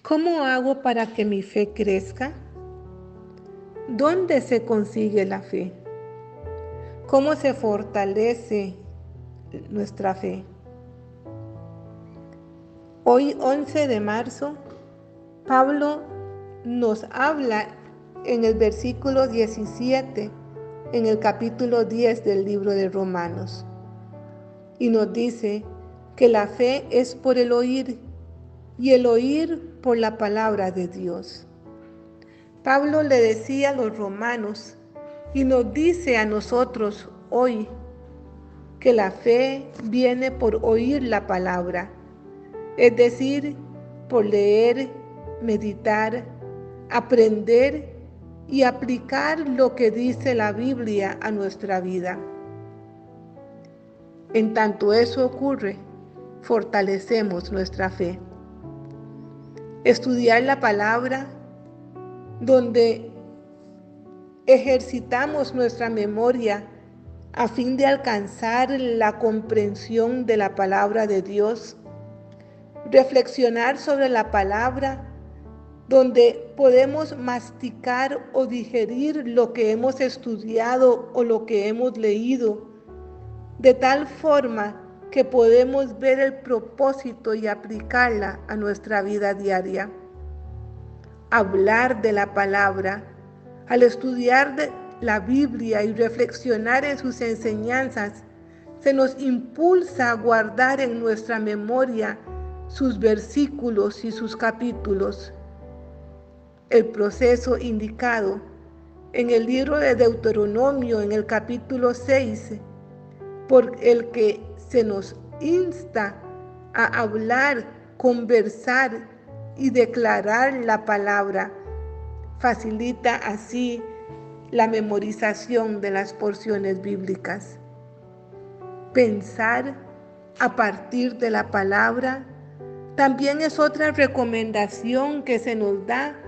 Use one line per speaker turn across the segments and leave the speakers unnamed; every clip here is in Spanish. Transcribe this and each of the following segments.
¿Cómo hago para que mi fe crezca? ¿Dónde se consigue la fe? ¿Cómo se fortalece nuestra fe? Hoy, 11 de marzo, Pablo nos habla en el versículo 17, en el capítulo 10 del libro de Romanos, y nos dice que la fe es por el oír, y el oír por la palabra de Dios. Pablo le decía a los romanos y nos dice a nosotros hoy que la fe viene por oír la palabra, es decir, por leer, meditar, aprender y aplicar lo que dice la Biblia a nuestra vida. En tanto eso ocurre, fortalecemos nuestra fe. Estudiar la palabra, donde ejercitamos nuestra memoria a fin de alcanzar la comprensión de la palabra de Dios. Reflexionar sobre la palabra, donde podemos masticar o digerir lo que hemos estudiado o lo que hemos leído, de tal forma que podemos ver el propósito y aplicarla a nuestra vida diaria. Hablar de la palabra, al estudiar la Biblia y reflexionar en sus enseñanzas, se nos impulsa a guardar en nuestra memoria sus versículos y sus capítulos. El proceso indicado en el libro de Deuteronomio, en el capítulo 6, por el que se nos insta a hablar, conversar y declarar la palabra, facilita así la memorización de las porciones bíblicas. Pensar a partir de la palabra también es otra recomendación que se nos da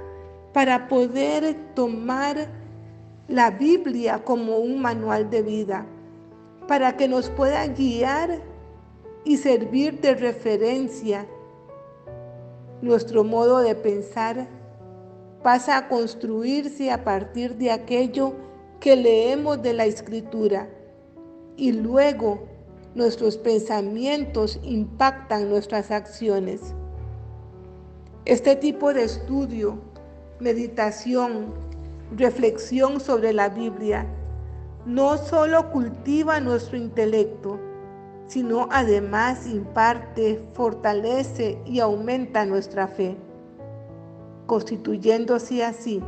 para poder tomar la Biblia como un manual de vida, para que nos pueda guiar y servir de referencia. Nuestro modo de pensar pasa a construirse a partir de aquello que leemos de la Escritura, y luego nuestros pensamientos impactan nuestras acciones. Este tipo de estudio, meditación, reflexión sobre la Biblia, no solo cultiva nuestro intelecto, sino además imparte, fortalece y aumenta nuestra fe, constituyéndose así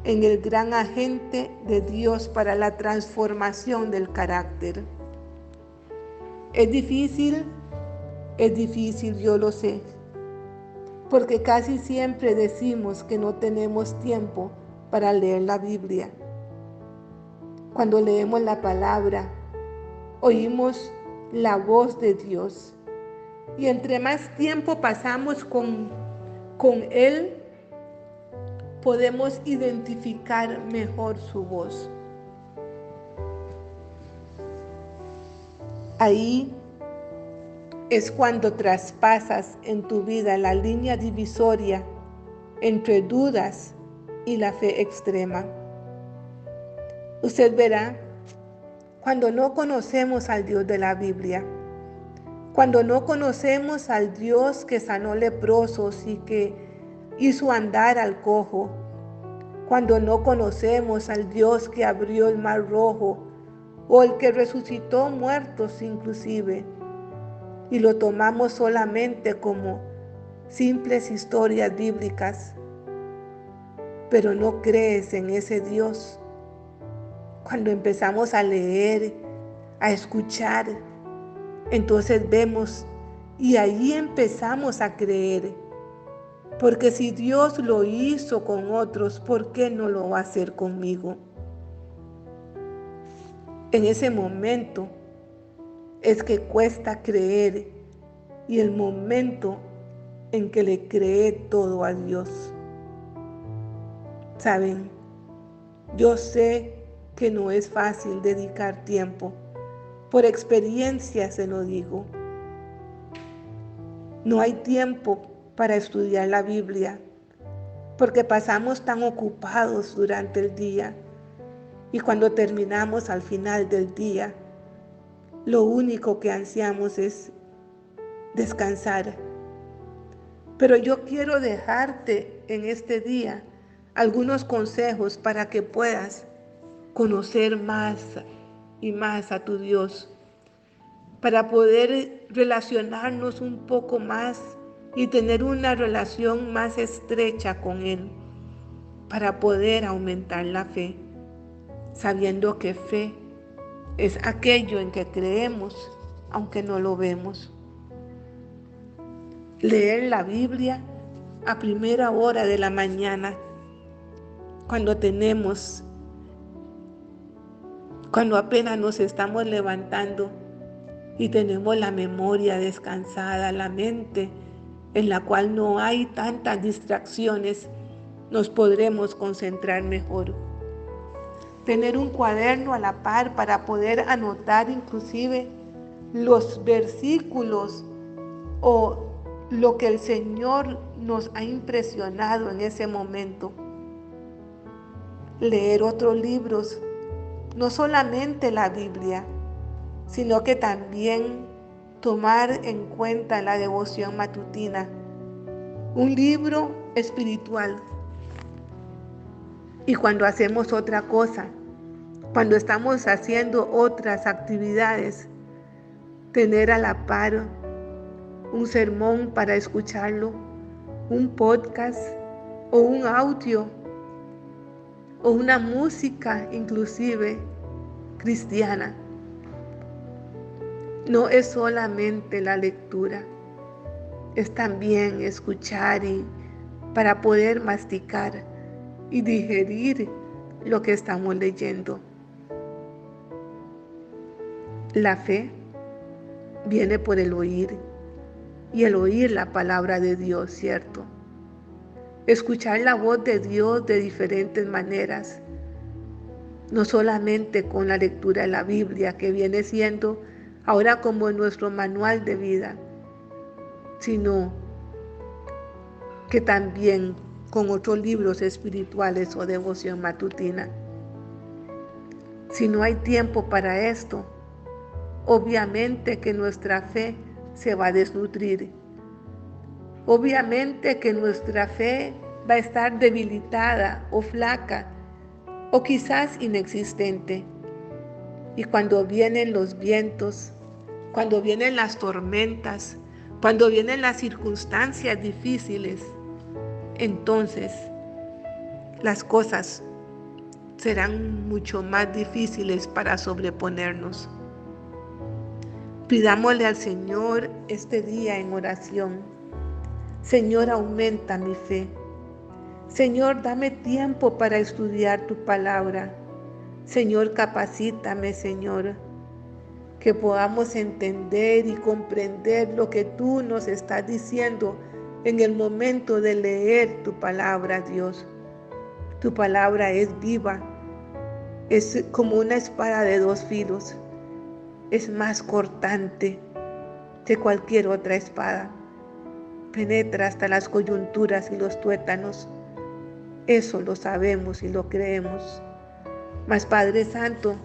en el gran agente de Dios para la transformación del carácter. Es difícil, yo lo sé, porque casi siempre decimos que no tenemos tiempo para leer la Biblia. Cuando leemos la palabra, oímos la voz de Dios, y entre más tiempo pasamos con Él, podemos identificar mejor su voz. Ahí es cuando traspasas en tu vida la línea divisoria entre dudas y la fe extrema. Usted verá, cuando no conocemos al Dios de la Biblia, cuando no conocemos al Dios que sanó leprosos y que hizo andar al cojo, cuando no conocemos al Dios que abrió el mar rojo o el que resucitó muertos inclusive, y lo tomamos solamente como simples historias bíblicas, pero no crees en ese Dios. Cuando empezamos a leer, a escuchar, entonces vemos y ahí empezamos a creer. Porque si Dios lo hizo con otros, ¿por qué no lo va a hacer conmigo? En ese momento es que cuesta creer, y el momento en que le cree todo a Dios. Saben, yo sé que no es fácil dedicar tiempo. Por experiencia se lo digo. No hay tiempo para estudiar la Biblia, porque pasamos tan ocupados durante el día y cuando terminamos al final del día, lo único que ansiamos es descansar. Pero yo quiero dejarte en este día algunos consejos para que puedas conocer más y más a tu Dios, para poder relacionarnos un poco más y tener una relación más estrecha con Él, para poder aumentar la fe, sabiendo que fe es aquello en que creemos, aunque no lo vemos. Leer la Biblia a primera hora de la mañana, cuando apenas nos estamos levantando y tenemos la memoria descansada, la mente en la cual no hay tantas distracciones, nos podremos concentrar mejor. Tener un cuaderno a la par para poder anotar inclusive los versículos o lo que el Señor nos ha impresionado en ese momento. Leer otros libros, no solamente la Biblia, sino que también tomar en cuenta la devoción matutina, un libro espiritual. Y cuando hacemos otra cosa, cuando estamos haciendo otras actividades, tener a la par un sermón para escucharlo, un podcast o un audio o una música inclusive cristiana. No es solamente la lectura, es también escuchar y para poder masticar y digerir lo que estamos leyendo. La fe viene por el oír y el oír la palabra de Dios, ¿cierto? Escuchar la voz de Dios de diferentes maneras, no solamente con la lectura de la Biblia, que viene siendo ahora como nuestro manual de vida, sino que también con otros libros espirituales o devoción matutina. Si no hay tiempo para esto, obviamente que nuestra fe se va a desnutrir. Obviamente que nuestra fe va a estar debilitada o flaca o quizás inexistente. Y cuando vienen los vientos, cuando vienen las tormentas, cuando vienen las circunstancias difíciles, entonces las cosas serán mucho más difíciles para sobreponernos. Pidámosle al Señor este día en oración: Señor, aumenta mi fe. Señor, dame tiempo para estudiar tu palabra. Señor, capacítame, Señor, que podamos entender y comprender lo que tú nos estás diciendo en el momento de leer tu palabra, Dios. Tu palabra es viva, es como una espada de dos filos, es más cortante que cualquier otra espada. Penetra hasta las coyunturas y los tuétanos. Eso lo sabemos y lo creemos. Mas Padre Santo,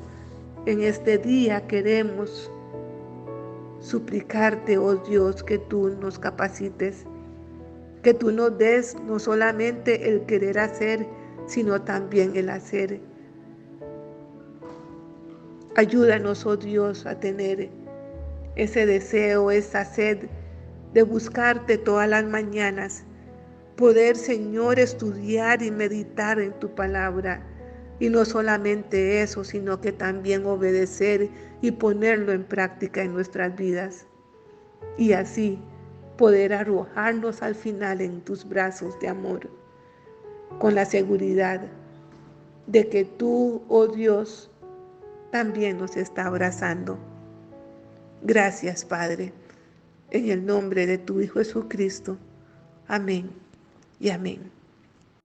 en este día queremos suplicarte, oh Dios, que tú nos capacites, que tú nos des no solamente el querer hacer, sino también el hacer. Ayúdanos, oh Dios, a tener ese deseo, esa sed de buscarte todas las mañanas, poder, Señor, estudiar y meditar en tu palabra. Y no solamente eso, sino que también obedecer y ponerlo en práctica en nuestras vidas. Y así poder arrojarnos al final en tus brazos de amor, con la seguridad de que tú, oh Dios, también nos está abrazando. Gracias, Padre, en el nombre de tu Hijo Jesucristo. Amén y amén.